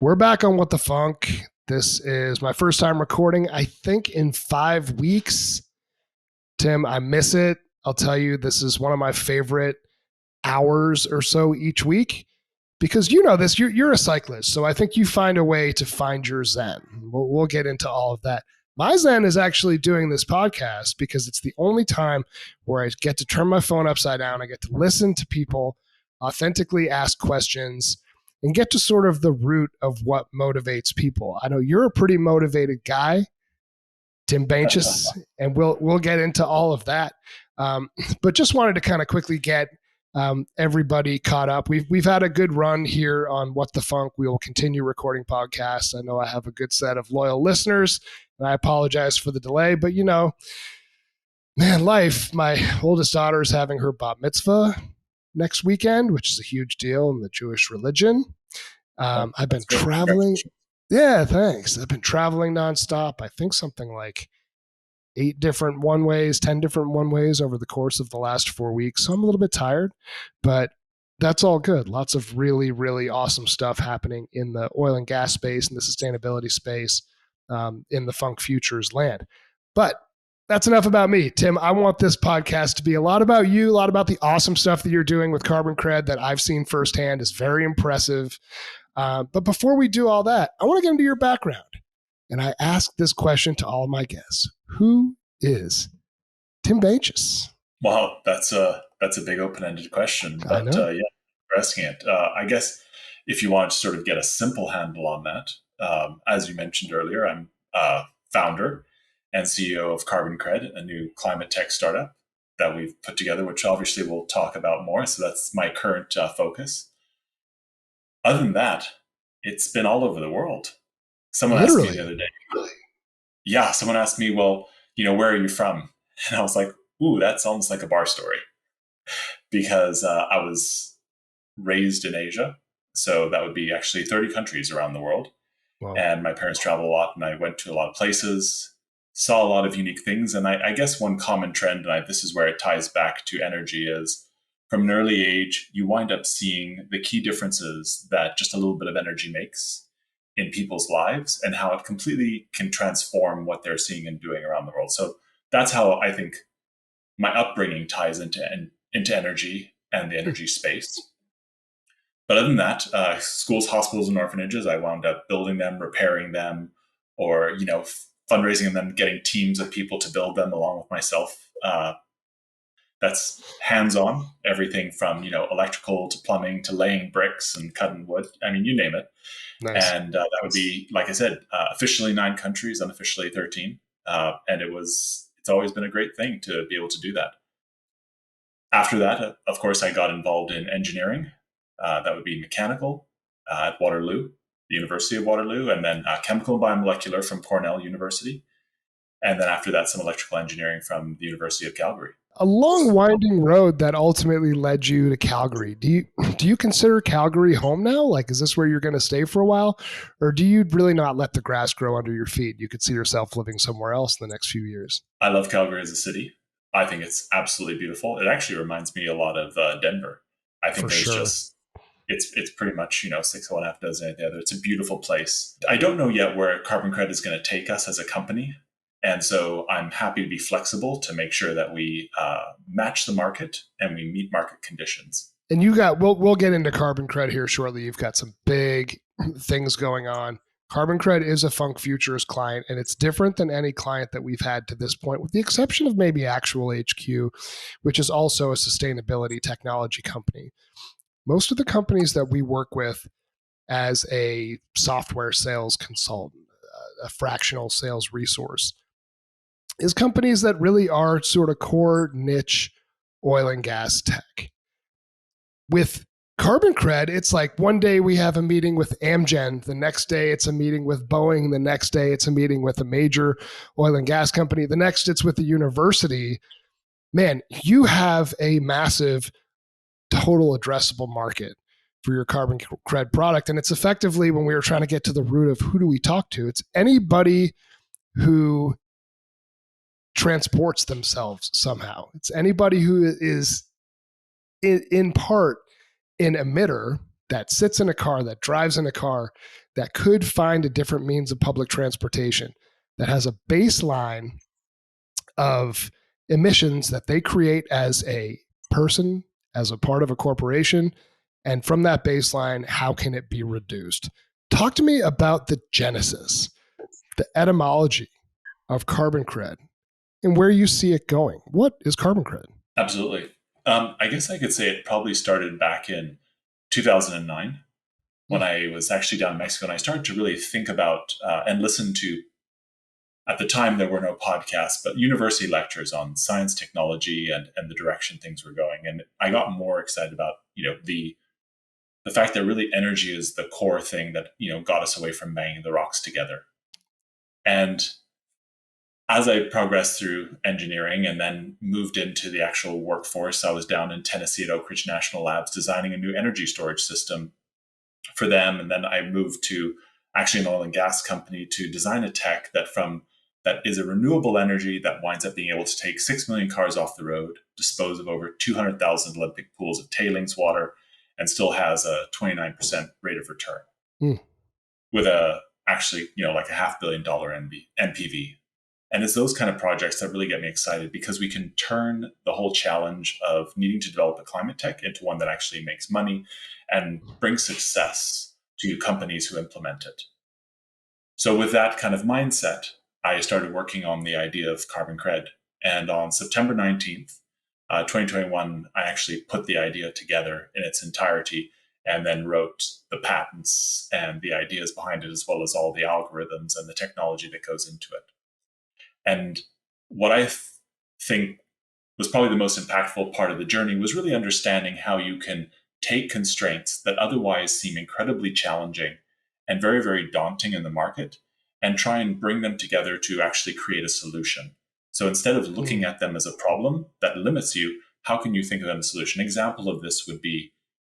We're back on What the Funk. This is my first time recording, I think, in 5 weeks. Tim, I miss it. I'll tell you, this is one of my favorite hours or so each week because you know this, you're a cyclist. So I think you find a way to find your zen. We'll get into all of that. My zen is actually doing this podcast because it's the only time where I get to turn my phone upside down. I get to listen to people, authentically ask questions, and get to sort of the root of what motivates people. I know you're a pretty motivated guy, Tim Beentjes, and we'll get into all of that. But just wanted to kind of quickly get everybody caught up. We've had a good run here on What the Funk. We will continue recording podcasts. I know I have a good set of loyal listeners, and I apologize for the delay. But you know, man, life. My oldest daughter is having her bat mitzvah next weekend, which is a huge deal in the Jewish religion. I've been traveling. Yeah, thanks. I've been traveling nonstop. I think something like 8 different one-ways, 10 different one-ways over the course of the last 4 weeks. So I'm a little bit tired, but that's all good. Lots of really, really awesome stuff happening in the oil and gas space, in the sustainability space, in the Funk Futures land. But that's enough about me. Tim, I want this podcast to be a lot about you, a lot about the awesome stuff that you're doing with CarbonCred that I've seen firsthand is very impressive. But before we do all that, I want to get into your background. And I ask this question to all of my guests. Who is Tim Beentjes? Wow, that's a big open-ended question. But yeah, you're asking it. I guess if you want to sort of get a simple handle on that, as you mentioned earlier, I'm founder and CEO of CarbonCred, a new climate tech startup that we've put together, which obviously we'll talk about more. So that's my current focus. Other than that, it's been all over the world. Someone asked me the other day. Yeah, someone asked me, well, you know, where are you from? And I was like, ooh, that's almost like a bar story. Because I was raised in Asia. So that would be actually 30 countries around the world. Wow. And my parents travel a lot, and I went to a lot of places, saw a lot of unique things. And I guess one common trend, and this is where it ties back to energy, is from an early age, you wind up seeing the key differences that just a little bit of energy makes in people's lives and how it completely can transform what they're seeing and doing around the world. So that's how I think my upbringing ties into energy and the energy space. But other than that, schools, hospitals, and orphanages, I wound up building them, repairing them, or, you know, fundraising and then getting teams of people to build them along with myself. That's hands-on, everything from, you know, electrical to plumbing to laying bricks and cutting wood. I mean, you name it. Nice. And that would be, like I said, officially 9 countries, unofficially 13. And it's always been a great thing to be able to do that. After that, of course, I got involved in engineering. That would be mechanical at Waterloo, the University of Waterloo, and then chemical and biomolecular from Cornell University. And then after that, some electrical engineering from the University of Calgary. A long winding road that ultimately led you to Calgary. Do you consider Calgary home now? Like, is this where you're going to stay for a while? Or do you really not let the grass grow under your feet? You could see yourself living somewhere else in the next few years. I love Calgary as a city. I think it's absolutely beautiful. It actually reminds me a lot of Denver. I think it's pretty much, you know, 6 of one, half dozen of the other. It's a beautiful place. I don't know yet where CarbonCred is going to take us as a company. And so I'm happy to be flexible to make sure that we match the market and we meet market conditions. And we'll get into CarbonCred here shortly. You've got some big things going on. CarbonCred is a Funk Futures client, and it's different than any client that we've had to this point, with the exception of maybe Actual HQ, which is also a sustainability technology company. Most of the companies that we work with as a software sales consultant, a fractional sales resource, is companies that really are sort of core niche oil and gas tech. With CarbonCred, it's like one day we have a meeting with Amgen, the next day it's a meeting with Boeing, the next day it's a meeting with a major oil and gas company, the next it's with a university. Man, you have a massive total addressable market for your CarbonCred product. And it's effectively, when we were trying to get to the root of who do we talk to, it's anybody who transports themselves somehow. It's anybody who is in part an emitter that sits in a car, that drives in a car, that could find a different means of public transportation that has a baseline of emissions that they create as a person, as a part of a corporation, and from that baseline, how can it be reduced? Talk to me about the genesis, the etymology of CarbonCred, and where you see it going. What is CarbonCred? Absolutely. I guess I could say it probably started back in 2009 when I was actually down in Mexico, and I started to really think about and listen to, at the time there were no podcasts, but university lectures on science, technology, and the direction things were going. And I got more excited about, the fact that really energy is the core thing that, got us away from banging the rocks together. And as I progressed through engineering and then moved into the actual workforce, I was down in Tennessee at Oak Ridge National Labs designing a new energy storage system for them. And then I moved to actually an oil and gas company to design a tech that is a renewable energy that winds up being able to take 6 million cars off the road, dispose of over 200,000 Olympic pools of tailings water, and still has a 29% rate of return with actually like a $500 million NPV. And it's those kind of projects that really get me excited, because we can turn the whole challenge of needing to develop a climate tech into one that actually makes money and brings success to companies who implement it. So with that kind of mindset, I started working on the idea of CarbonCred. And on September 19th, 2021, I actually put the idea together in its entirety and then wrote the patents and the ideas behind it, as well as all the algorithms and the technology that goes into it. And what I think was probably the most impactful part of the journey was really understanding how you can take constraints that otherwise seem incredibly challenging and very, very daunting in the market and try and bring them together to actually create a solution. So instead of looking at them as a problem that limits you, how can you think of them as a solution? An example of this would be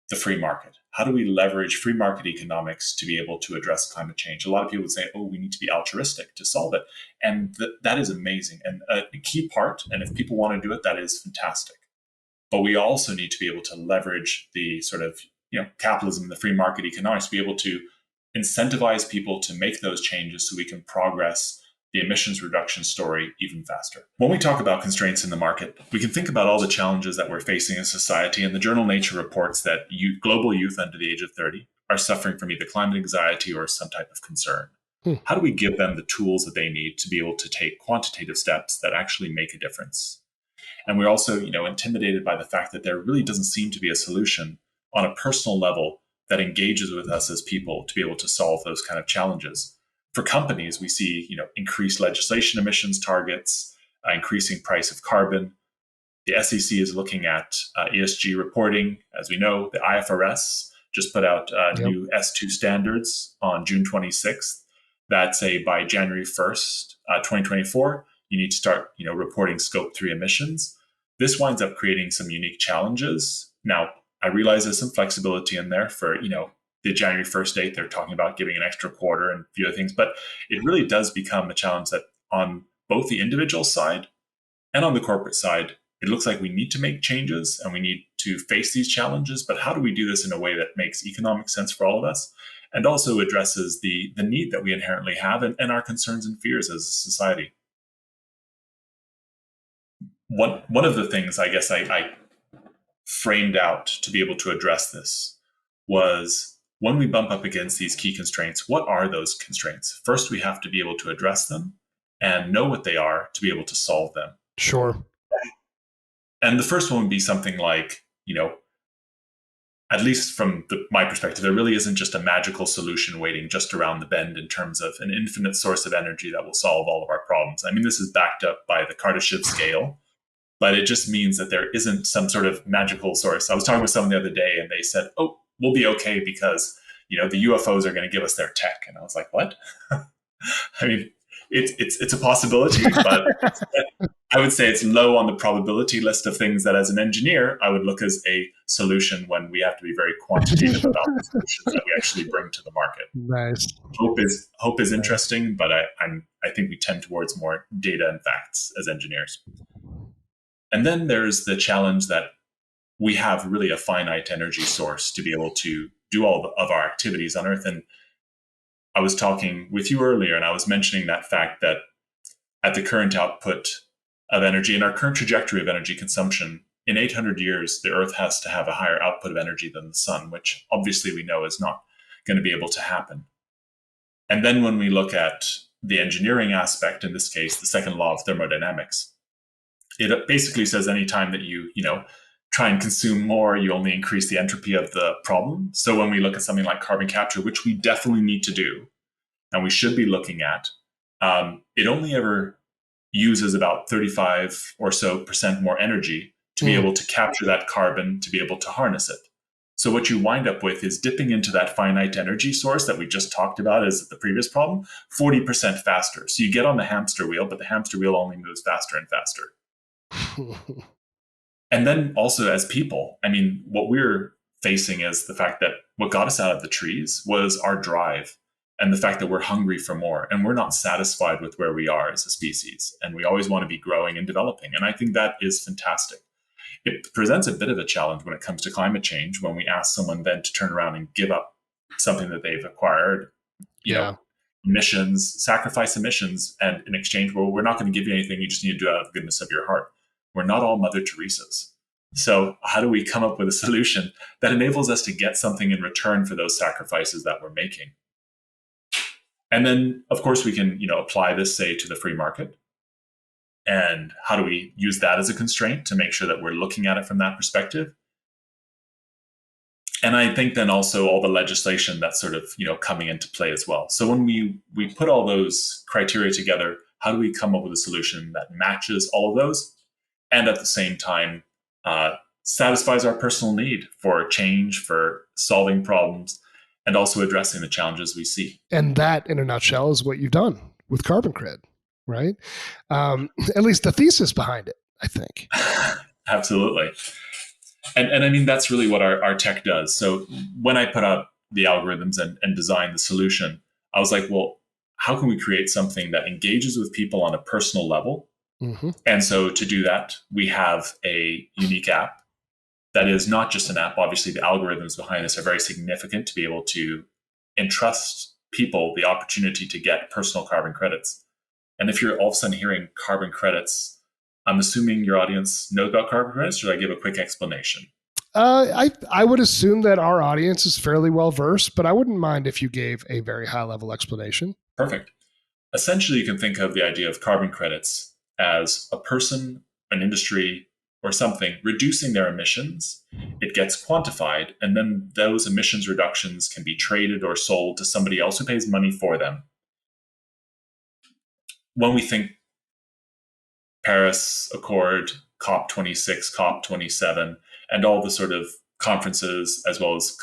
the free market. How do we leverage free market economics to be able to address climate change? A lot of people would say, we need to be altruistic to solve it. And that is amazing. And a key part, and if people want to do it, that is fantastic. But we also need to be able to leverage the sort of, capitalism, the free market economics, to be able to incentivize people to make those changes so we can progress the emissions reduction story even faster. When we talk about constraints in the market, we can think about all the challenges that we're facing in society. And the journal Nature reports that global youth under the age of 30 are suffering from either climate anxiety or some type of concern. How do we give them the tools that they need to be able to take quantitative steps that actually make a difference? And we're also, intimidated by the fact that there really doesn't seem to be a solution on a personal level that engages with us as people to be able to solve those kind of challenges. For companies, we see, increased legislation emissions targets, increasing price of carbon. The SEC is looking at ESG reporting. As we know, the IFRS just put out new S2 standards on June 26th that say by January 1st, 2024, you need to start, reporting scope 3 emissions. This winds up creating some unique challenges. Now, I realize there's some flexibility in there for, the January 1st date. They're talking about giving an extra quarter and a few other things, but it really does become a challenge that on both the individual side and on the corporate side, it looks like we need to make changes and we need to face these challenges. But how do we do this in a way that makes economic sense for all of us and also addresses the need that we inherently have and our concerns and fears as a society? One of the things I guess I framed out to be able to address this was, when we bump up against these key constraints, what are those constraints? First, we have to be able to address them and know what they are to be able to solve them. Sure. And the first one would be something like, at least from my perspective, there really isn't just a magical solution waiting just around the bend in terms of an infinite source of energy that will solve all of our problems. I mean, this is backed up by the Kardashev scale, but it just means that there isn't some sort of magical source. I was talking with someone the other day and they said, we'll be okay because, the UFOs are going to give us their tech. And I was like, what? I mean, it's a possibility, but I would say it's low on the probability list of things that as an engineer, I would look as a solution when we have to be very quantitative about the solutions that we actually bring to the market. Nice. Hope is interesting, but I think we tend towards more data and facts as engineers. And then there's the challenge that we have really a finite energy source to be able to do all of our activities on Earth. And I was talking with you earlier, and I was mentioning that fact that at the current output of energy and our current trajectory of energy consumption, in 800 years, the Earth has to have a higher output of energy than the sun, which obviously we know is not going to be able to happen. And then when we look at the engineering aspect, in this case, the second law of thermodynamics, it basically says anytime that you try and consume more, you only increase the entropy of the problem. So when we look at something like carbon capture, which we definitely need to do, and we should be looking at, it only ever uses about 35 or so percent more energy to be able to capture that carbon, to be able to harness it. So what you wind up with is dipping into that finite energy source that we just talked about as the previous problem, 40% faster. So you get on the hamster wheel, but the hamster wheel only moves faster and faster. And then also as people, I mean, what we're facing is the fact that what got us out of the trees was our drive and the fact that we're hungry for more and we're not satisfied with where we are as a species. And we always want to be growing and developing. And I think that is fantastic. It presents a bit of a challenge when it comes to climate change, when we ask someone then to turn around and give up something that they've acquired, you know, emissions, sacrifice emissions, and in exchange, well, we're not going to give you anything. You just need to do it out of the goodness of your heart. We're not all Mother Teresa's. So how do we come up with a solution that enables us to get something in return for those sacrifices that we're making? And then, of course, we can, apply this, say, to the free market. And how do we use that as a constraint to make sure that we're looking at it from that perspective? And I think then also all the legislation that's sort of, coming into play as well. So when we put all those criteria together, how do we come up with a solution that matches all of those and at the same time satisfies our personal need for change, for solving problems, and also addressing the challenges we see? And that, in a nutshell, is what you've done with CarbonCred, right? At least the thesis behind it, I think. Absolutely. And I mean, that's really what our tech does. So when I put out the algorithms and design the solution, I was like, well, how can we create something that engages with people on a personal level? Mm-hmm. And so to do that, we have a unique app that is not just an app. Obviously, the algorithms behind this are very significant to be able to entrust people the opportunity to get personal carbon credits. And if you're all of a sudden hearing carbon credits, I'm assuming your audience knows about carbon credits. Should I give a quick explanation? I would assume that our audience is fairly well versed, but I wouldn't mind if you gave a very high level explanation. Perfect. Essentially, you can think of the idea of carbon credits as a person, an industry, or something reducing their emissions. It gets quantified, and then those emissions reductions can be traded or sold to somebody else who pays money for them. When we think Paris Accord, COP26, COP27, and all the sort of conferences as well as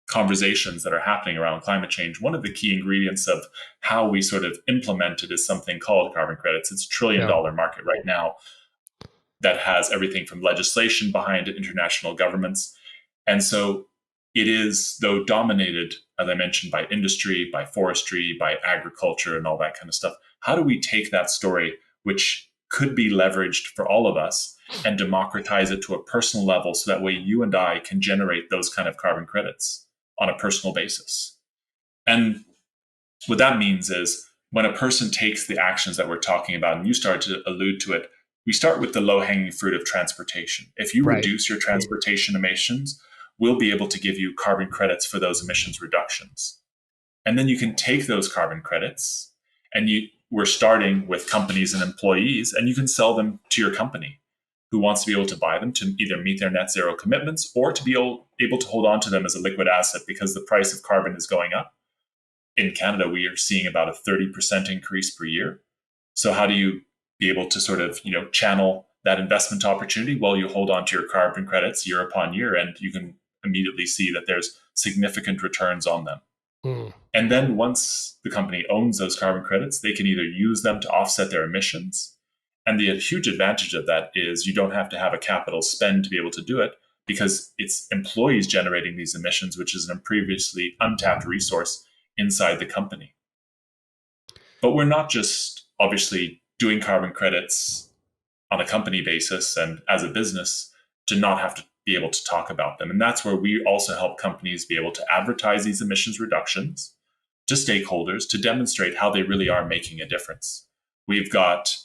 conversations that are happening around climate change, one of the key ingredients of how we sort of implement it is something called carbon credits. It's $1 trillion market right now that has everything from legislation behind it, international governments. And so it is, though dominated, as I mentioned, by industry, by forestry, by agriculture, and all that kind of stuff. How do we take that story, which could be leveraged for all of us, and democratize it to a personal level so that way you and I can generate those kind of carbon credits on a personal basis? And what that means is when a person takes the actions that we're talking about, and you started to allude to it, we start with the low-hanging fruit of transportation. If you reduce your transportation emissions, we'll be able to give you carbon credits for those emissions reductions. And then you can take those carbon credits, and we're starting with companies and employees, and you can sell them to your company who wants to be able to buy them to either meet their net zero commitments or to be able to hold on to them as a liquid asset because the price of carbon is going up. In Canada, we are seeing about a 30% increase per year. So how do you be able to sort of, channel that investment opportunity? Well, you hold on to your carbon credits year upon year, and you can immediately see that there's significant returns on them. And then once the company owns those carbon credits, they can either use them to offset their emissions. And the huge advantage of that is you don't have to have a capital spend to be able to do it because it's employees generating these emissions, which is a previously untapped resource inside the company. But we're not just obviously doing carbon credits on a company basis and as a business to not have to be able to talk about them. And that's where we also help companies be able to advertise these emissions reductions to stakeholders to demonstrate how they really are making a difference. We've got,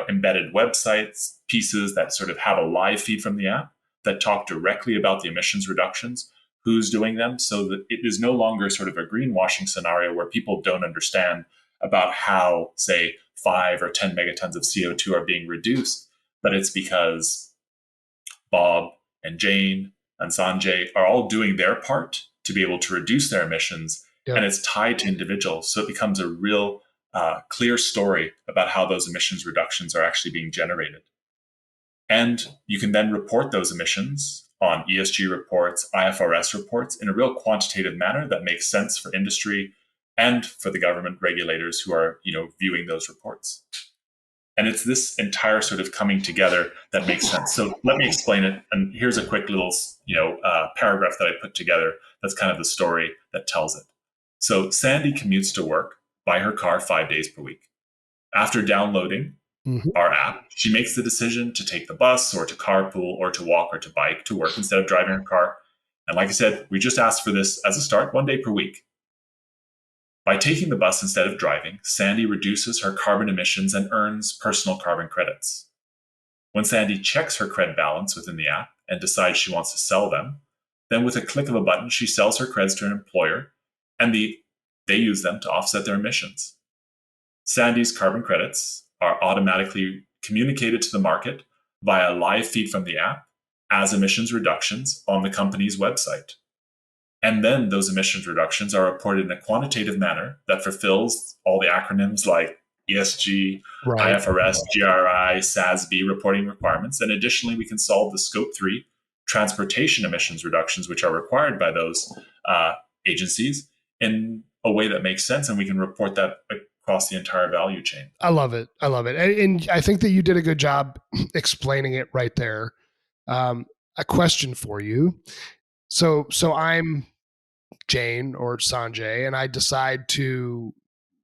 embedded websites, pieces that sort of have a live feed from the app that talk directly about the emissions reductions, who's doing them, so that it is no longer sort of a greenwashing scenario where people don't understand about how, say, 5 or 10 megatons of CO2 are being reduced, but it's because Bob and Jane and Sanjay are all doing their part to be able to reduce their emissions, and it's tied to individuals. So it becomes a real clear story about how those emissions reductions are actually being generated. And you can then report those emissions on ESG reports, IFRS reports in a real quantitative manner that makes sense for industry and for the government regulators who are, viewing those reports. And it's this entire sort of coming together that makes sense. So let me explain it. And here's a quick little, paragraph that I put together. That's kind of the story that tells it. So Sandy commutes to work by her car 5 days per week. After downloading our app, she makes the decision to take the bus or to carpool or to walk or to bike to work instead of driving her car. And like I said, we just asked for this as a start, 1 day per week. By taking the bus instead of driving, Sandy reduces her carbon emissions and earns personal carbon credits. When Sandy checks her cred balance within the app and decides she wants to sell them, then with a click of a button, she sells her creds to an employer, and they use them to offset their emissions. Sandy's carbon credits are automatically communicated to the market via a live feed from the app as emissions reductions on the company's website. And then those emissions reductions are reported in a quantitative manner that fulfills all the acronyms like ESG, IFRS, GRI, SASB reporting requirements. And additionally, we can solve the Scope 3 transportation emissions reductions, which are required by those agencies, in a way that makes sense. And we can report that across the entire value chain. I love it. And I think that you did a good job explaining it right there. A question for you. So I'm Jane or Sanjay, and I decide to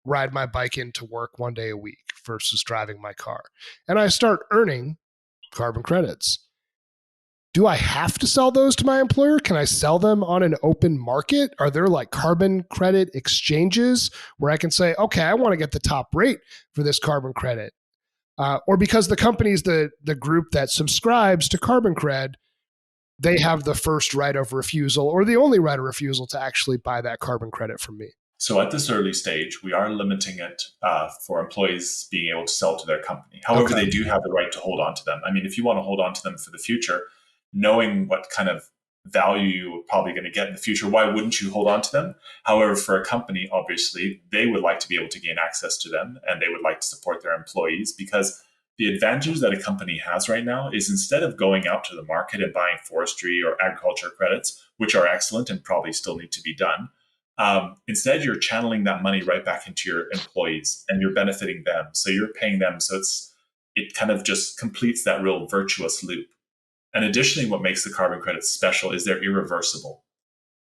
ride my bike into work 1 day a week versus driving my car. And I start earning carbon credits. Do I have to sell those to my employer? Can I sell them on an open market? Are there like carbon credit exchanges where I can say, okay, I want to get the top rate for this carbon credit? Or because the company's the group that subscribes to CarbonCred, they have the first right of refusal or the only right of refusal to actually buy that carbon credit from me. So at this early stage, we are limiting it for employees being able to sell to their company. However, they do have the right to hold on to them. I mean, if you want to hold on to them for the future, knowing what kind of value you're probably going to get in the future, why wouldn't you hold on to them? However, for a company, obviously, they would like to be able to gain access to them and they would like to support their employees, because the advantage that a company has right now is instead of going out to the market and buying forestry or agriculture credits, which are excellent and probably still need to be done, instead you're channeling that money right back into your employees and you're benefiting them. So you're paying them. So it kind of just completes that real virtuous loop. And additionally, what makes the carbon credits special is they're irreversible.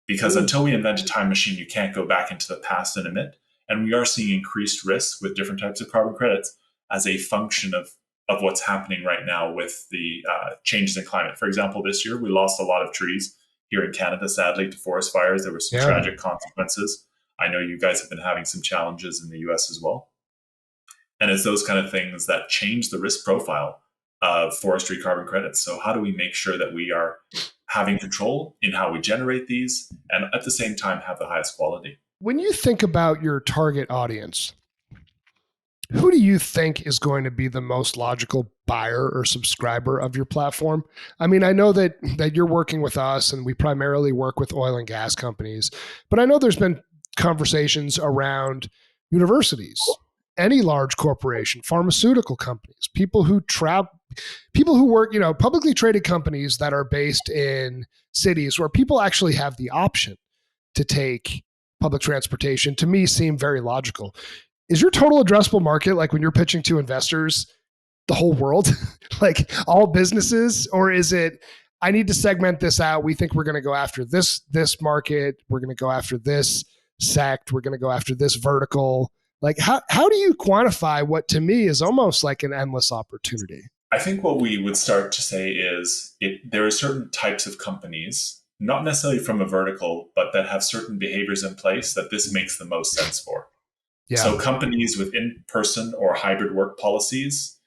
Because until we invent a time machine, you can't go back into the past and emit. And we are seeing increased risk with different types of carbon credits as a function of what's happening right now with the changes in climate. For example, this year, we lost a lot of trees here in Canada, sadly, to forest fires. There were some tragic consequences. I know you guys have been having some challenges in the US as well. And it's those kind of things that change the risk profile of forestry carbon credits. So how do we make sure that we are having control in how we generate these and at the same time have the highest quality? When you think about your target audience, who do you think is going to be the most logical buyer or subscriber of your platform? I mean, I know that you're working with us and we primarily work with oil and gas companies, but I know there's been conversations around universities, any large corporation, pharmaceutical companies, people who work, publicly traded companies that are based in cities where people actually have the option to take public transportation, to me seem very logical. Is your total addressable market, like when you're pitching to investors, the whole world, like all businesses? Or is it, I need to segment this out. We think we're going to go after this market. We're going to go after this sect. We're going to go after this vertical. Like how do you quantify what to me is almost like an endless opportunity? I think what we would start to say is there are certain types of companies not necessarily from a vertical, but that have certain behaviors in place that this makes the most sense for. Yeah. So companies with in-person or hybrid work policies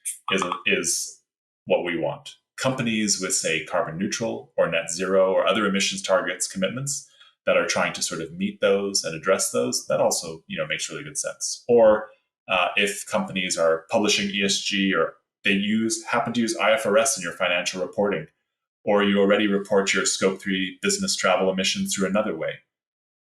is what we want. Companies with, say, carbon neutral or net zero or other emissions targets commitments that are trying to sort of meet those and address those, that also, makes really good sense. Or if companies are publishing ESG, or they happen to use IFRS in your financial reporting, or you already report your scope 3 business travel emissions through another way,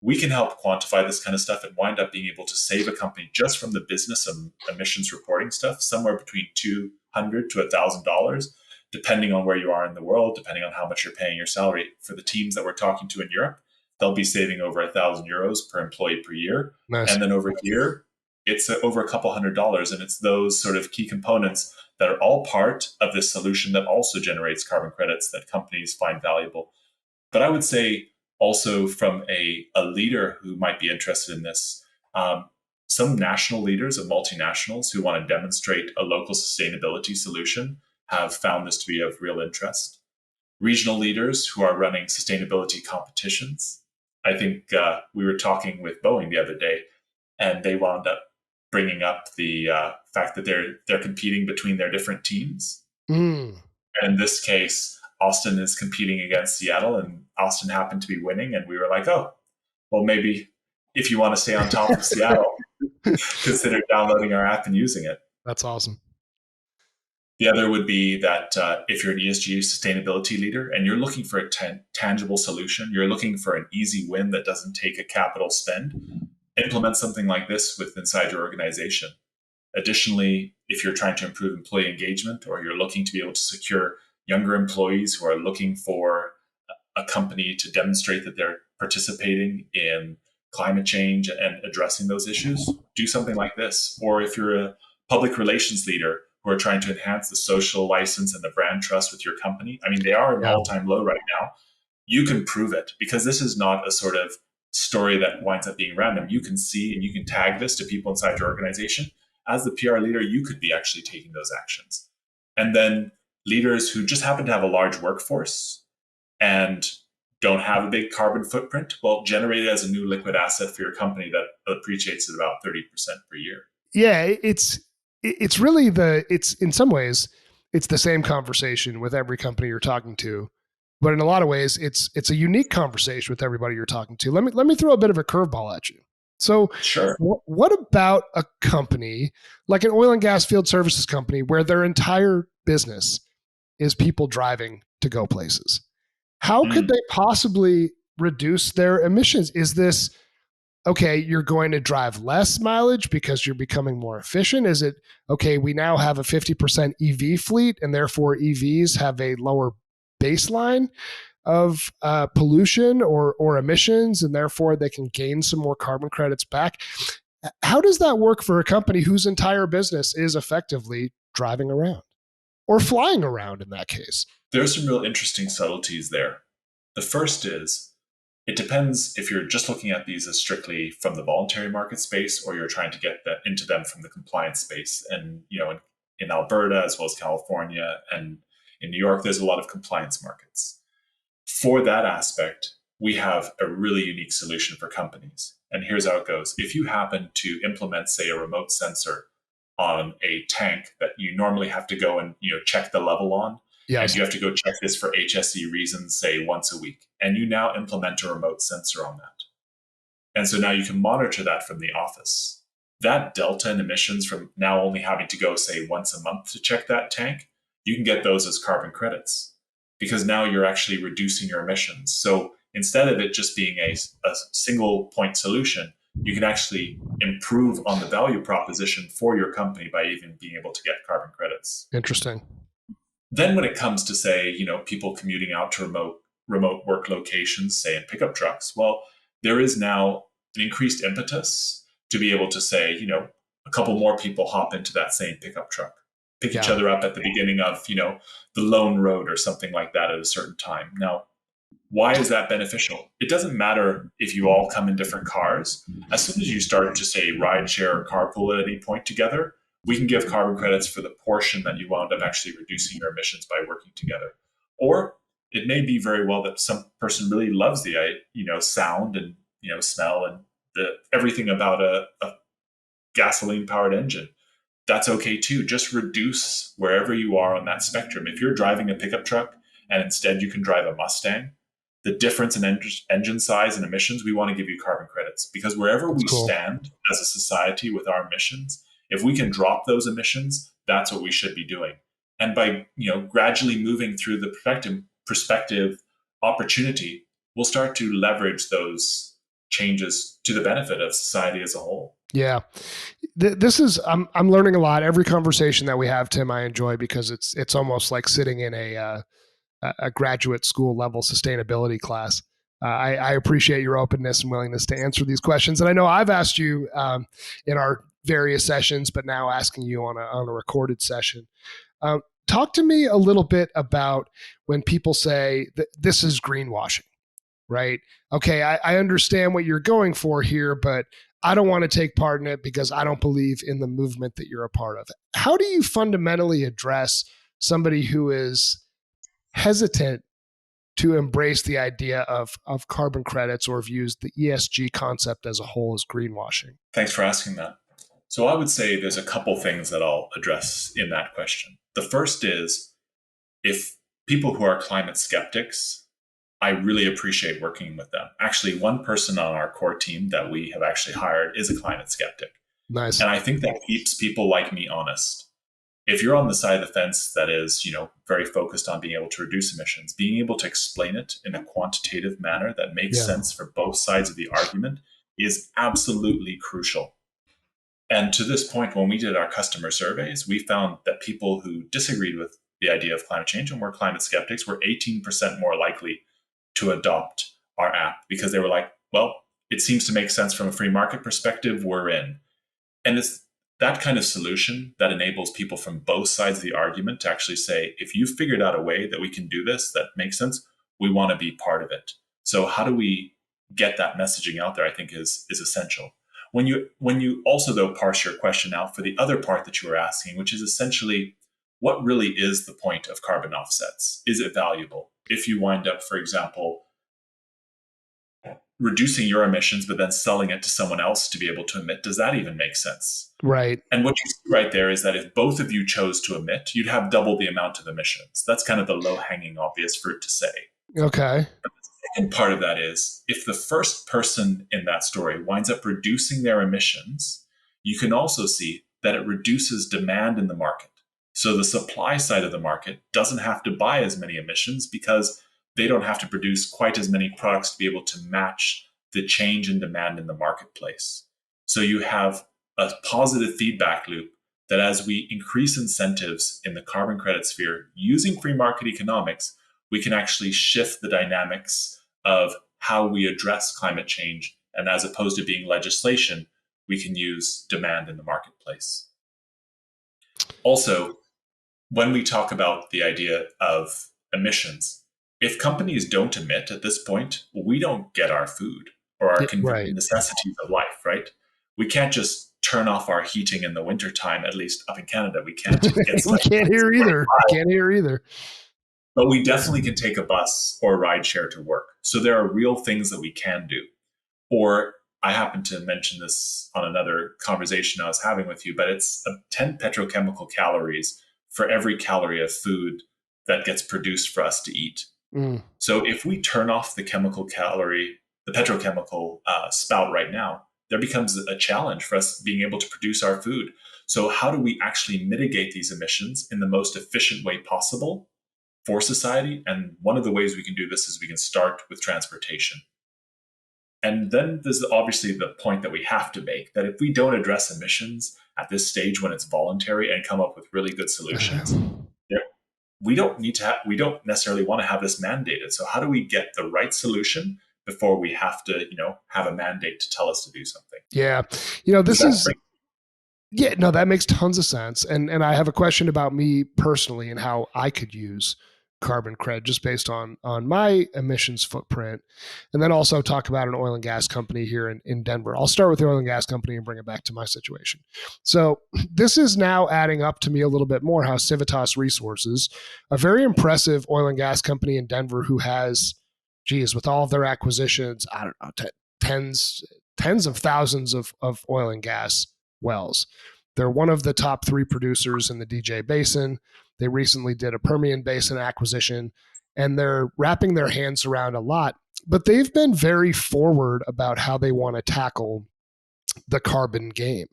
we can help quantify this kind of stuff and wind up being able to save a company just from the business emissions reporting stuff somewhere between $200 to $1,000, depending on where you are in the world, depending on how much you're paying your salary. For the teams that we're talking to in Europe, they'll be saving over €1,000 per employee per year. Nice. And then over here, it's over a couple $100. And it's those sort of key components that are all part of this solution that also generates carbon credits that companies find valuable. But I would say, also from a leader who might be interested in this, some national leaders of multinationals who want to demonstrate a local sustainability solution have found this to be of real interest. Regional leaders who are running sustainability competitions. I think we were talking with Boeing the other day, and they wound up bringing up the fact that they're competing between their different teams. Mm. And in this case, Austin is competing against Seattle, and Austin happened to be winning. And we were like, oh, well, maybe if you want to stay on top of Seattle, consider downloading our app and using it. That's awesome. The other would be that if you're an ESG sustainability leader and you're looking for a tangible solution, you're looking for an easy win that doesn't take a capital spend, implement something like this inside your organization. Additionally, if you're trying to improve employee engagement, or you're looking to be able to secure younger employees who are looking for a company to demonstrate that they're participating in climate change and addressing those issues, do something like this. Or if you're a public relations leader who are trying to enhance the social license and the brand trust with your company, I mean, they are at an all-time low right now. You can prove it, because this is not a sort of story that winds up being random. You can see and you can tag this to people inside your organization. As the PR leader, you could be actually taking those actions. And then leaders who just happen to have a large workforce and don't have a big carbon footprint, well, generate it as a new liquid asset for your company that appreciates at about 30% per year. Yeah, it's really it's in some ways, it's the same conversation with every company you're talking to, but in a lot of ways, it's a unique conversation with everybody you're talking to. Let me throw a bit of a curveball at you. So sure. What about a company like an oil and gas field services company where their entire business is people driving to go places? How could they possibly reduce their emissions? Is this, okay, you're going to drive less mileage because you're becoming more efficient? Is it, okay, we now have a 50% EV fleet and therefore EVs have a lower baseline of pollution or emissions, and therefore they can gain some more carbon credits back? How does that work for a company whose entire business is effectively driving around or flying around in that case? There's some real interesting subtleties there. The first is, it depends if you're just looking at these as strictly from the voluntary market space, or you're trying to get into them from the compliance space. And in Alberta, as well as California and in New York, there's a lot of compliance markets. For that aspect, we have a really unique solution for companies. And here's how it goes. If you happen to implement, say, a remote sensor on a tank that you normally have to go and check the level on, yes, and you have to go check this for HSE reasons, say, once a week, and you now implement a remote sensor on that. And so now you can monitor that from the office. That delta in emissions from now only having to go, say, once a month to check that tank, you can get those as carbon credits, because now you're actually reducing your emissions. So instead of it just being a single point solution, you can actually improve on the value proposition for your company by even being able to get carbon credits. Interesting. Then when it comes to, say, people commuting out to remote work locations, say in pickup trucks, well, there is now an increased impetus to be able to say, a couple more people hop into that same pickup truck, pick each other up at the beginning of, the lone road or something like that at a certain time. Now, why is that beneficial? It doesn't matter if you all come in different cars. As soon as you start to, say, ride share or carpool at any point together, we can give carbon credits for the portion that you wound up actually reducing your emissions by working together. Or It may be very well that some person really loves the sound and smell and everything about a gasoline powered engine. That's okay too. Just reduce wherever you are on that spectrum. If you're driving a pickup truck and instead you can drive a Mustang, the difference in engine size and emissions, we want to give you carbon credits, because wherever we stand as a society with our emissions, if we can drop those emissions, that's what we should be doing. And by gradually moving through the perspective opportunity, we'll start to leverage those changes to the benefit of society as a whole. Yeah. This is, I'm learning a lot. Every conversation that we have, Tim, I enjoy, because it's almost like sitting in a graduate school level sustainability class. I appreciate your openness and willingness to answer these questions. And I know I've asked you in our various sessions, but now asking you on a recorded session. Talk to me a little bit about when people say that this is greenwashing, right? Okay, I understand what you're going for here, but I don't want to take part in it because I don't believe in the movement that you're a part of. How do you fundamentally address somebody who is hesitant to embrace the idea of carbon credits, or views the ESG concept as a whole as greenwashing? Thanks for asking that. So I would say there's a couple things that I'll address in that question. The first is, if people who are climate skeptics, I really appreciate working with them. Actually, one person on our core team that we have actually hired is a climate skeptic. Nice. And I think that keeps people like me honest. If you're on the side of the fence that is, very focused on being able to reduce emissions, being able to explain it in a quantitative manner that makes sense for both sides of the argument is absolutely crucial. And to this point, when we did our customer surveys, we found that people who disagreed with the idea of climate change and were climate skeptics were 18% more likely to adopt our app, because they were like, well, it seems to make sense from a free market perspective, we're in. And it's that kind of solution that enables people from both sides of the argument to actually say, if you figured out a way that we can do this that makes sense, we want to be part of it. So how do we get that messaging out there, I think is essential. When you also, though, parse your question out for the other part that you were asking, which is essentially, what really is the point of carbon offsets? Is it valuable? If you wind up, for example, reducing your emissions, but then selling it to someone else to be able to emit, does that even make sense? Right. And what you see right there is that if both of you chose to emit, you'd have double the amount of emissions. That's kind of the low-hanging obvious fruit to say. Okay. But the second part of that is, if the first person in that story winds up reducing their emissions, you can also see that it reduces demand in the market. So the supply side of the market doesn't have to buy as many emissions, because they don't have to produce quite as many products to be able to match the change in demand in the marketplace. So you have a positive feedback loop that, as we increase incentives in the carbon credit sphere using free market economics, we can actually shift the dynamics of how we address climate change. And as opposed to being legislation, we can use demand in the marketplace. Also, when we talk about the idea of emissions, if companies don't emit at this point, we don't get our food or our necessities of life, right? We can't just turn off our heating in the wintertime, at least up in Canada. We can't get we can't hear either. Can't hear either. But we definitely can take a bus or a ride share to work. So there are real things that we can do. Or I happened to mention this on another conversation I was having with you, but it's 10 petrochemical calories for every calorie of food that gets produced for us to eat. So if we turn off the petrochemical spout right now, there becomes a challenge for us being able to produce our food. So how do we actually mitigate these emissions in the most efficient way possible for society? And one of the ways we can do this is we can start with transportation. And then there's obviously the point that we have to make, that if we don't address emissions at this stage when it's voluntary and come up with really good solutions, we don't necessarily want to have this mandated. So how do we get the right solution before we have to, have a mandate to tell us to do something? Yeah. That makes tons of sense. And I have a question about me personally and how I could use CarbonCred just based on my emissions footprint, and then also talk about an oil and gas company here in Denver. I'll start with the oil and gas company and bring it back to my situation. So this is now adding up to me a little bit more how Civitas Resources, a very impressive oil and gas company in Denver who has, with all of their acquisitions, I don't know, tens of thousands of oil and gas wells. They're one of the top 3 producers in the DJ Basin. They recently did a Permian Basin acquisition, and they're wrapping their hands around a lot. But they've been very forward about how they want to tackle the carbon game.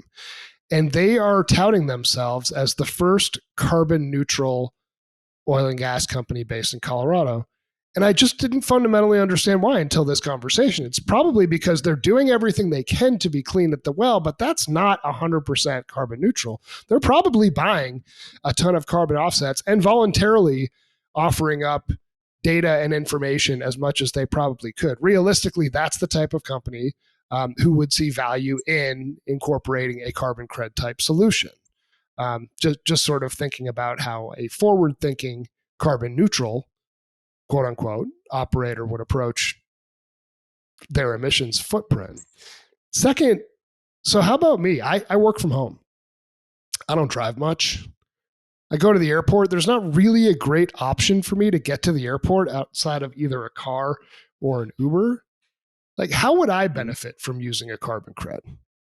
And they are touting themselves as the first carbon neutral oil and gas company based in Colorado. And I just didn't fundamentally understand why until this conversation. It's probably because they're doing everything they can to be clean at the well, but that's not 100% carbon neutral. They're probably buying a ton of carbon offsets and voluntarily offering up data and information as much as they probably could. Realistically, that's the type of company who would see value in incorporating a CarbonCred type solution. Just sort of thinking about how a forward-thinking carbon neutral quote unquote operator would approach their emissions footprint. Second, so how about me? I work from home. I don't drive much. I go to the airport. There's not really a great option for me to get to the airport outside of either a car or an Uber. Like, how would I benefit from using a CarbonCred?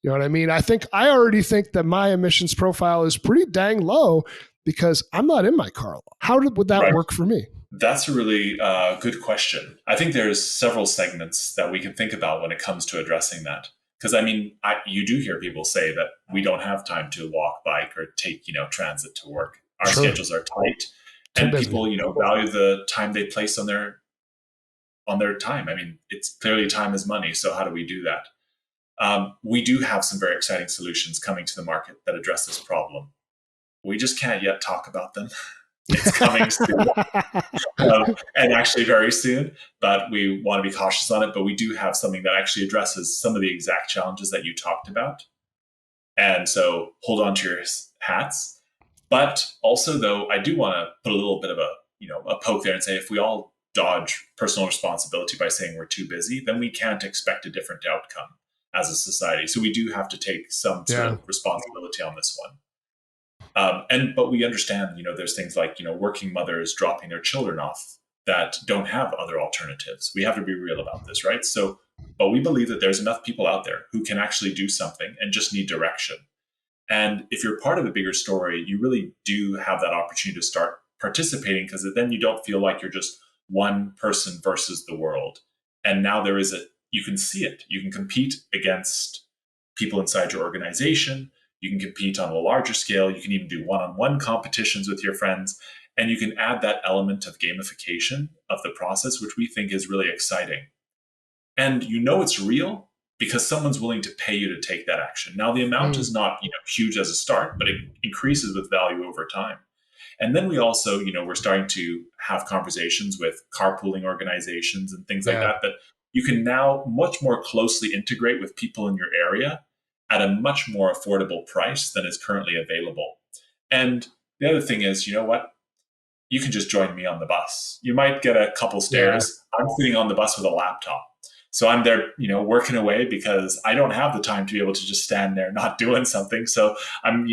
You know what I mean? I already think that my emissions profile is pretty dang low because I'm not in my car. How would that work for me? That's a really good question. I think there's several segments that we can think about when it comes to addressing that. Because you do hear people say that we don't have time to walk, bike, or take transit to work. Our schedules are tight, and people value the time they place on their time. I mean, it's clearly time is money. So how do we do that? We do have some very exciting solutions coming to the market that address this problem. We just can't yet talk about them. It's coming soon, and actually very soon, but we want to be cautious on it. But we do have something that actually addresses some of the exact challenges that you talked about. And so hold on to your hats. But also, though, I do want to put a little bit of a poke there and say, if we all dodge personal responsibility by saying we're too busy, then we can't expect a different outcome as a society. So we do have to take some sort of responsibility on this one. But we understand, there's things like, working mothers dropping their children off that don't have other alternatives. We have to be real about this, right? So, but we believe that there's enough people out there who can actually do something and just need direction. And if you're part of a bigger story, you really do have that opportunity to start participating, because then you don't feel like you're just one person versus the world. And now you can see it. You can compete against people inside your organization. You can compete on a larger scale. You can even do one-on-one competitions with your friends. And you can add that element of gamification of the process, which we think is really exciting. And it's real because someone's willing to pay you to take that action. Now, the amount is not huge as a start, but it increases with value over time. And then we also, we're starting to have conversations with carpooling organizations and things like that you can now much more closely integrate with people in your area at a much more affordable price than is currently available. And the other thing is, you know what? You can just join me on the bus. You might get a couple stairs. I'm sitting on the bus with a laptop. So I'm there, working away because I don't have the time to be able to just stand there not doing something. So I'm,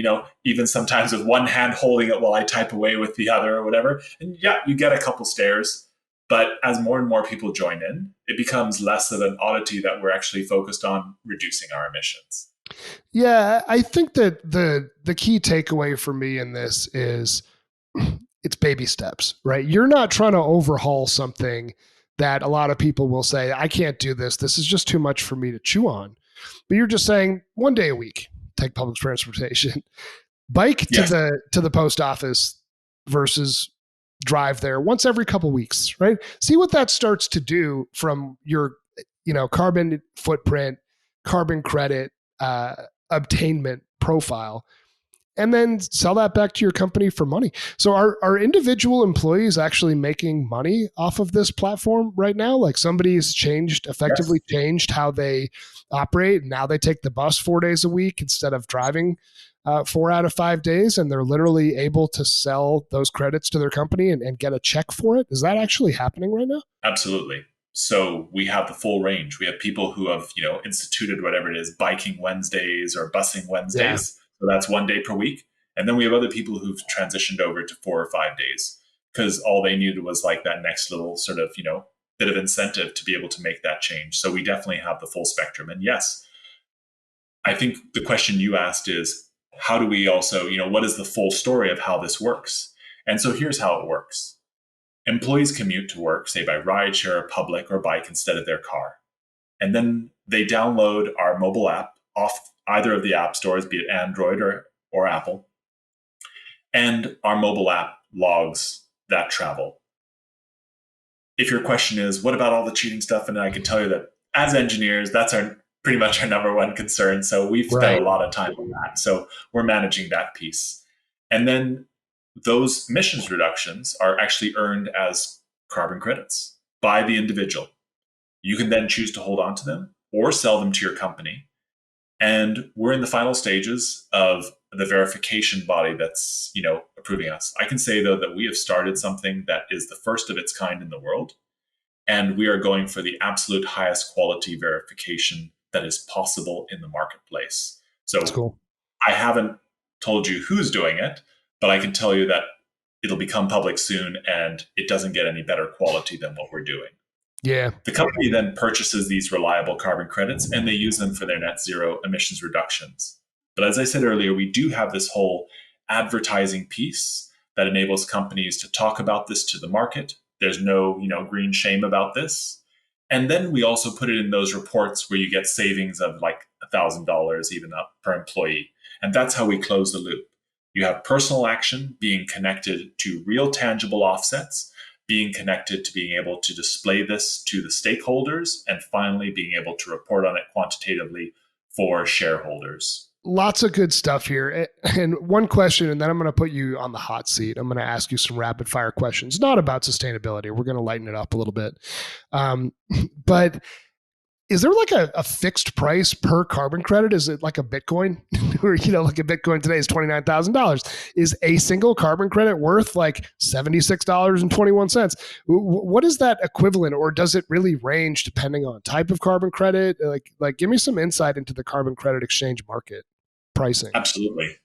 even sometimes with one hand holding it while I type away with the other or whatever. And you get a couple stairs. But as more and more people join in, it becomes less of an oddity that we're actually focused on reducing our emissions. Yeah, I think that the key takeaway for me in this is it's baby steps, right? You're not trying to overhaul something that a lot of people will say, I can't do this. This is just too much for me to chew on. But you're just saying 1 day a week, take public transportation, bike to the post office versus drive there once every couple weeks, right? See what that starts to do from your, carbon footprint, carbon credit, obtainment profile. and then sell that back to your company for money. So are individual employees actually making money off of this platform right now? Like somebody's effectively changed how they operate. Now they take the bus 4 days a week instead of driving 4 out of 5 days, and they're literally able to sell those credits to their company and get a check for it. Is that actually happening right now? Absolutely. So we have the full range. We have people who have, instituted whatever it is, biking Wednesdays or busing Wednesdays. Yeah. So that's 1 day per week. And then we have other people who've transitioned over to 4 or 5 days because all they needed was like that next little sort of, bit of incentive to be able to make that change. So we definitely have the full spectrum. And yes, I think the question you asked is, how do we also, what is the full story of how this works? And so here's how it works. Employees commute to work, say by rideshare, public, or bike instead of their car. And then they download our mobile app off either of the app stores, be it Android or Apple. And our mobile app logs that travel. If your question is, what about all the cheating stuff? And I can tell you that as engineers, that's pretty much our number one concern. So we've spent a lot of time on that. So we're managing that piece. And then those emissions reductions are actually earned as carbon credits by the individual. You can then choose to hold on to them or sell them to your company. And we're in the final stages of the verification body that's, approving us. I can say, though, that we have started something that is the first of its kind in the world. And we are going for the absolute highest quality verification that is possible in the marketplace. So that's cool. I haven't told you who's doing it, but I can tell you that it'll become public soon, and it doesn't get any better quality than what we're doing. Yeah. The company then purchases these reliable carbon credits, and they use them for their net zero emissions reductions. But as I said earlier, we do have this whole advertising piece that enables companies to talk about this to the market. There's no, green shame about this. And then we also put it in those reports where you get savings of like $1,000 even up per employee. And that's how we close the loop. You have personal action being connected to real tangible offsets, being connected to being able to display this to the stakeholders, and finally being able to report on it quantitatively for shareholders. Lots of good stuff here. And one question, and then I'm going to put you on the hot seat. I'm going to ask you some rapid fire questions, not about sustainability. We're going to lighten it up a little bit. But is there like a fixed price per carbon credit? Is it like a Bitcoin? Or, like a Bitcoin today is $29,000. Is a single carbon credit worth like $76.21? What is that equivalent? Or does it really range depending on type of carbon credit? Like give me some insight into the carbon credit exchange market pricing. Absolutely.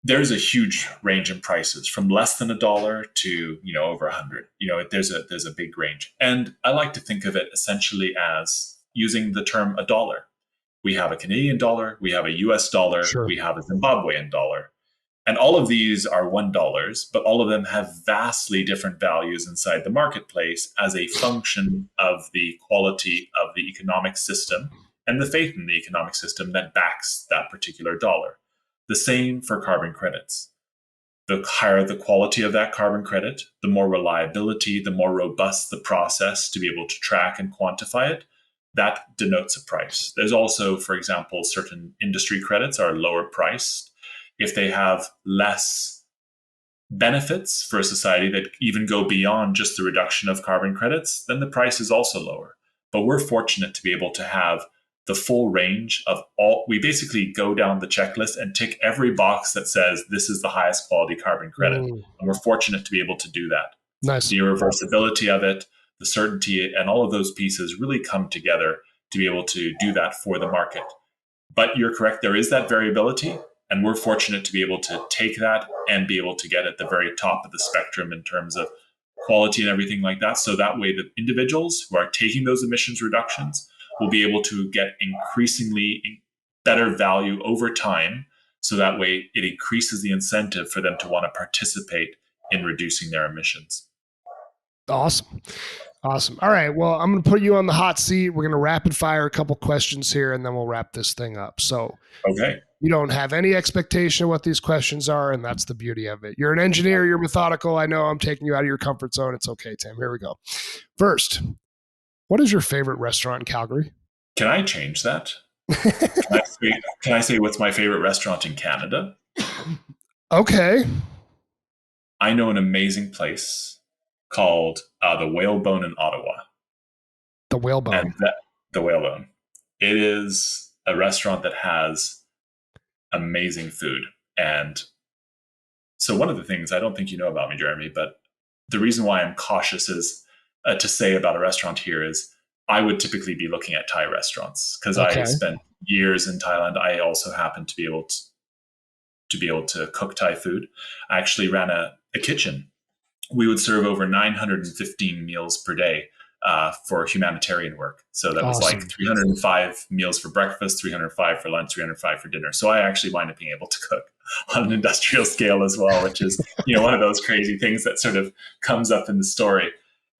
There's a huge range in prices from less than $1 to, over 100. There's a big range. And I like to think of it essentially as using the term a dollar. We have a Canadian dollar, we have a US dollar, sure. We have a Zimbabwean dollar. And all of these are $1, but all of them have vastly different values inside the marketplace as a function of the quality of the economic system and the faith in the economic system that backs that particular dollar. The same for carbon credits. The higher the quality of that carbon credit, the more reliability, the more robust the process to be able to track and quantify it, that denotes a price. There's also, for example, certain industry credits are lower priced. If they have less benefits for a society that even go beyond just the reduction of carbon credits, then the price is also lower. But we're fortunate to be able to have the full range of all. We basically go down the checklist and tick every box that says this is the highest quality carbon credit. And we're fortunate to be able to do that. Nice. The irreversibility of it, the certainty, and all of those pieces really come together to be able to do that for the market. But you're correct, there is that variability, and we're fortunate to be able to take that and be able to get at the very top of the spectrum in terms of quality and everything like that. So that way the individuals who are taking those emissions reductions will be able to get increasingly better value over time. So that way it increases the incentive for them to want to participate in reducing their emissions. Awesome. All right. Well, I'm going to put you on the hot seat. We're going to rapid fire a couple questions here, and then we'll wrap this thing up. So okay. You don't have any expectation of what these questions are, and that's the beauty of it. You're an engineer. You're methodical. I know I'm taking you out of your comfort zone. It's okay, Tim. Here we go. First, what is your favorite restaurant in Calgary? Can I change that? Can I say what's my favorite restaurant in Canada? Okay. I know an amazing place called the Whalebone in Ottawa. The whalebone. And the Whalebone. It is a restaurant that has amazing food. And so one of the things I don't think you know about me, Jeremy, but the reason why I'm cautious is to say about a restaurant here is I would typically be looking at Thai restaurants because I Okay. spent years in Thailand. I also happen to be able to cook Thai food. I actually ran a kitchen. We would serve over 915 meals per day for humanitarian work. So that was like Awesome. 305 meals for breakfast, 305 for lunch, 305 for dinner. So I actually wind up being able to cook on an industrial scale as well, which is, one of those crazy things that sort of comes up in the story.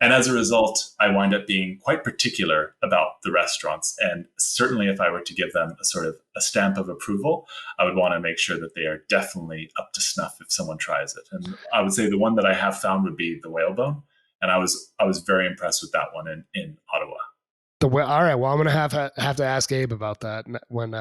And as a result, I wind up being quite particular about the restaurants. And certainly if I were to give them a sort of a stamp of approval, I would want to make sure that they are definitely up to snuff if someone tries it. And I would say the one that I have found would be the Whalebone. And I was very impressed with that one in Ottawa. All right. Well, I'm gonna have to ask Abe about that when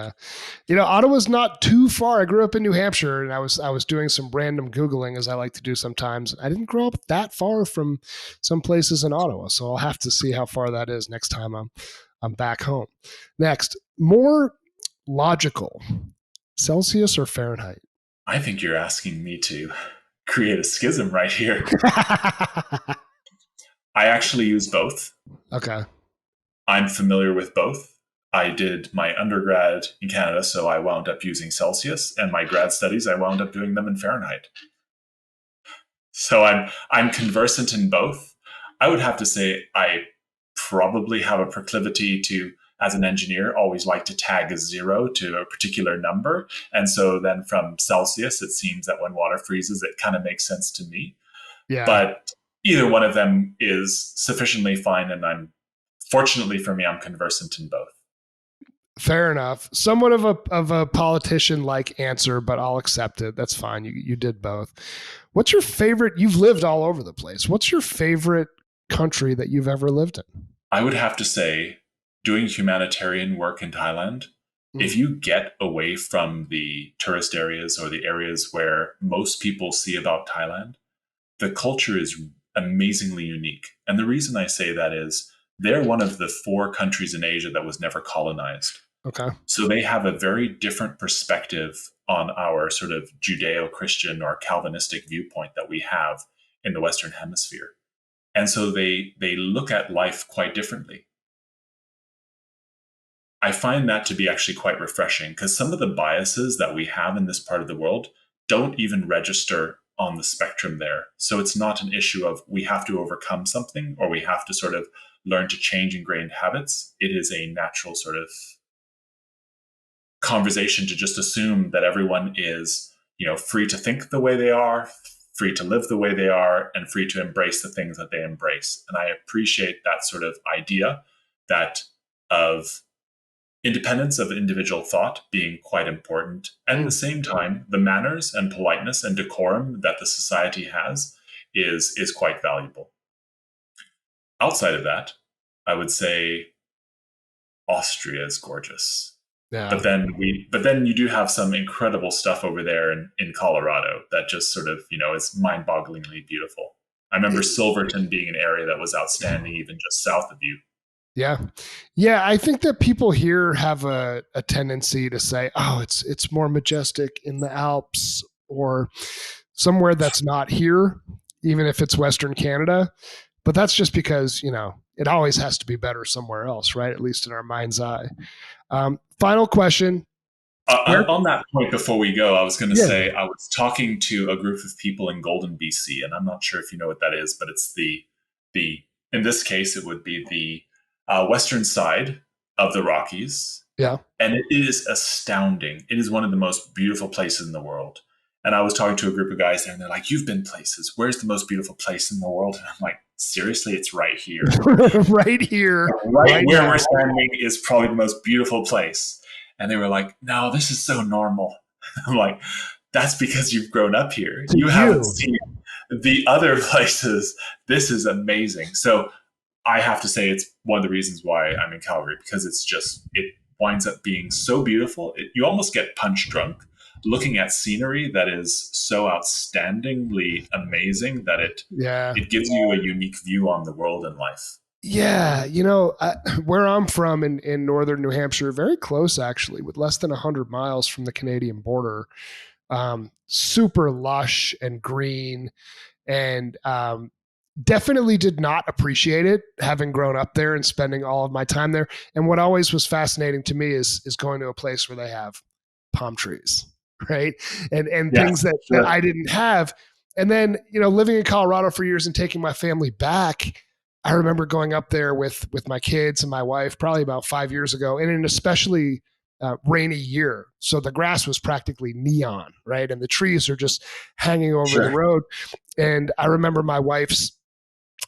Ottawa's not too far. I grew up in New Hampshire, and I was doing some random googling as I like to do sometimes. I didn't grow up that far from some places in Ottawa, so I'll have to see how far that is next time I'm back home. Next, more logical, Celsius or Fahrenheit? I think you're asking me to create a schism right here. I actually use both. Okay. I'm familiar with both. I did my undergrad in Canada, so I wound up using Celsius, and my grad studies, I wound up doing them in Fahrenheit. So I'm conversant in both. I would have to say I probably have a proclivity to, as an engineer, always like to tag a zero to a particular number. And so then from Celsius, it seems that when water freezes, it kind of makes sense to me. Yeah. But either one of them is sufficiently fine, and fortunately for me, I'm conversant in both. Fair enough. Somewhat of a politician like answer, but I'll accept it. That's fine. You did both. What's your favorite? You've lived all over the place. What's your favorite country that you've ever lived in? I would have to say, doing humanitarian work in Thailand, if you get away from the tourist areas or the areas where most people see about Thailand, the culture is amazingly unique. And the reason I say that is they're one of the 4 countries in Asia that was never colonized. Okay. So they have a very different perspective on our sort of Judeo Christian or Calvinistic viewpoint that we have in the Western Hemisphere. And so they look at life quite differently. I find that to be actually quite refreshing because some of the biases that we have in this part of the world don't even register on the spectrum there. So it's not an issue of we have to overcome something or we have to sort of learn to change ingrained habits. It is a natural sort of conversation to just assume that everyone is, free to think the way they are, free to live the way they are, and free to embrace the things that they embrace. And I appreciate that sort of idea that of independence of individual thought being quite important. And at the same time, the manners and politeness and decorum that the society has is quite valuable. Outside of that, I would say Austria is gorgeous. Yeah. But then you do have some incredible stuff over there in Colorado that just sort of, is mind-bogglingly beautiful. I remember Silverton being an area that was outstanding, even just south of you. Yeah. Yeah. I think that people here have a tendency to say, oh, it's more majestic in the Alps or somewhere that's not here, even if it's Western Canada. But that's just because, it always has to be better somewhere else, right? At least in our mind's eye. Final question. On that point, before we go, I was going to Yeah. say I was talking to a group of people in Golden, BC, and I'm not sure if you know what that is, but it's the in this case it would be the western side of the Rockies. Yeah. And it is astounding. It is one of the most beautiful places in the world. And I was talking to a group of guys there, and they're like, "You've been places. Where's the most beautiful place in the world?" And I'm like, "Seriously, it's right here. Right here. Right where we're standing is probably the most beautiful place." And they were like, "No, this is so normal." I'm like, "That's because you've grown up here. You haven't seen the other places. This is amazing." So I have to say it's one of the reasons why I'm in Calgary, because it winds up being so beautiful. You almost get punch drunk looking at scenery that is so outstandingly amazing that it gives you a unique view on the world and life. Yeah, where I'm from in northern New Hampshire, very close actually, with less than 100 miles from the Canadian border. Super lush and green, and definitely did not appreciate it having grown up there and spending all of my time there. And what always was fascinating to me is going to a place where they have palm trees, right? And Yes, things that sure. I didn't have. And then, living in Colorado for years and taking my family back, I remember going up there with my kids and my wife probably about 5 years ago, and in an especially rainy year. So the grass was practically neon, right? And the trees are just hanging over the Sure. road. And I remember my wife's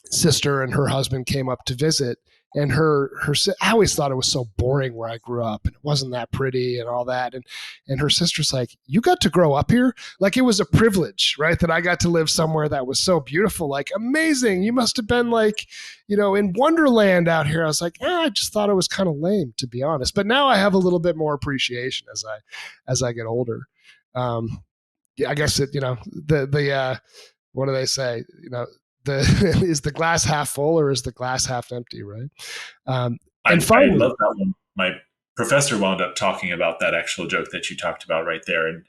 sister and her husband came up to visit, and I always thought it was so boring where I grew up, and it wasn't that pretty and all that. And her sister's like, "You got to grow up here? Like it was a privilege, right? That I got to live somewhere that was so beautiful. Like amazing. You must have been like, in Wonderland out here." I was like, I just thought it was kind of lame, to be honest. But now I have a little bit more appreciation as I get older. Yeah, I guess the what do they say? The is the glass half full or is the glass half empty, right? And I finally, love that one. My professor wound up talking about that actual joke that you talked about right there. And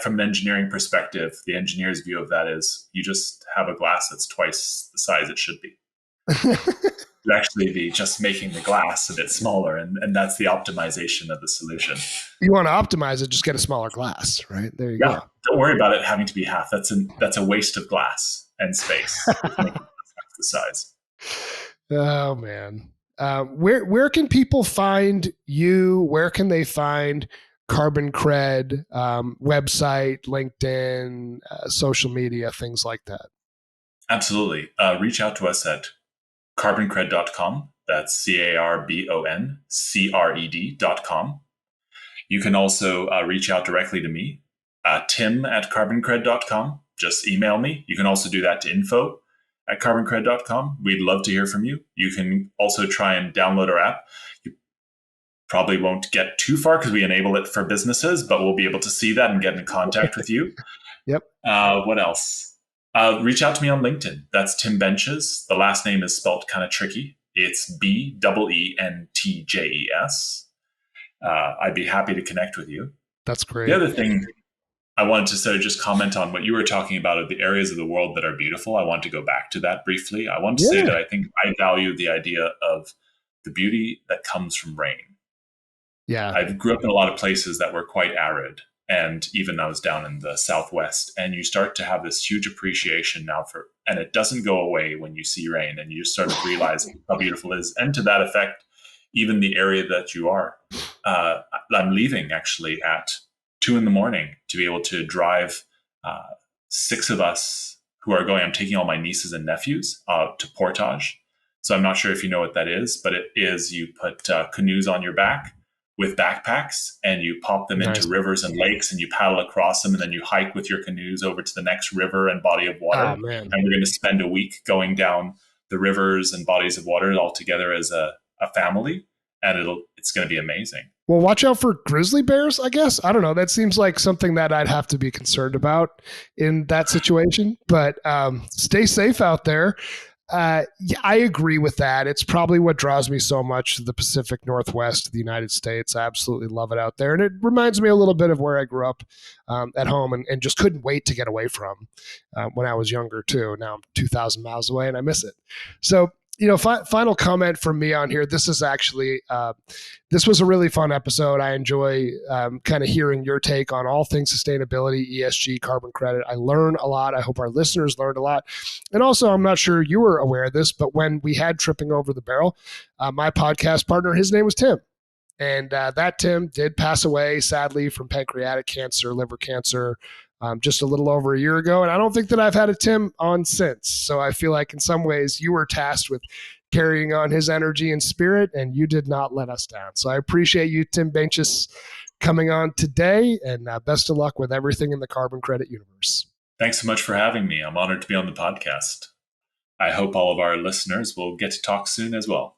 from an engineering perspective, the engineer's view of that is you just have a glass that's twice the size it should be. You'd actually be just making the glass a bit smaller, and that's the optimization of the solution. You want to optimize it, just get a smaller glass, right? There you go. Don't worry about it having to be half. That's a waste of glass and space with making half the size. Oh man, where can people find you? Where can they find CarbonCred website, LinkedIn, social media, things like that? Absolutely. Reach out to us at carboncred.com. That's CARBONCRED.com. You can also reach out directly to me, tim@carboncred.com. Just email me. You can also do that to info@carboncred.com. We'd love to hear from you. You can also try and download our app. You probably won't get too far because we enable it for businesses, but we'll be able to see that and get in contact with you. Yep. What else? Reach out to me on LinkedIn. That's Tim Beentjes. The last name is spelt kind of tricky. It's BEENTJES. I'd be happy to connect with you. That's great. The other thing I wanted to sort of just comment on what you were talking about of the areas of the world that are beautiful. I want to go back to that briefly. I want to say that I think I value the idea of the beauty that comes from rain. Yeah. I grew up in a lot of places that were quite arid. And even I was down in the Southwest, and you start to have this huge appreciation now and it doesn't go away when you see rain, and you just sort of realize how beautiful it is. And to that effect, even the area that you are, I'm leaving actually at 2 a.m. to be able to drive 6 of us who are going. I'm taking all my nieces and nephews to Portage. So I'm not sure if you know what that is, but it is you put canoes on your back with backpacks, and you pop them into rivers and lakes, and you paddle across them, and then you hike with your canoes over to the next river and body of water. Oh, man. And we're going to spend a week going down the rivers and bodies of water all together as a family, and it's going to be amazing. Well, watch out for grizzly bears, I guess. I don't know. That seems like something that I'd have to be concerned about in that situation, but stay safe out there. Yeah, I agree with that. It's probably what draws me so much to the Pacific Northwest of the United States. I absolutely love it out there. And it reminds me a little bit of where I grew up at home and just couldn't wait to get away from when I was younger, too. Now I'm 2,000 miles away and I miss it. So, final comment from me on here. This is actually, this was a really fun episode. I enjoy kind of hearing your take on all things sustainability, ESG, carbon credit. I learn a lot. I hope our listeners learned a lot. And also, I'm not sure you were aware of this, but when we had Tripping Over the Barrel, my podcast partner, his name was Tim. And that Tim did pass away, sadly, from pancreatic cancer, liver cancer, just a little over a year ago. And I don't think that I've had a Tim on since. So I feel like in some ways you were tasked with carrying on his energy and spirit, and you did not let us down. So I appreciate you, Tim Beentjes, coming on today, and best of luck with everything in the carbon credit universe. Thanks so much for having me. I'm honored to be on the podcast. I hope all of our listeners will get to talk soon as well.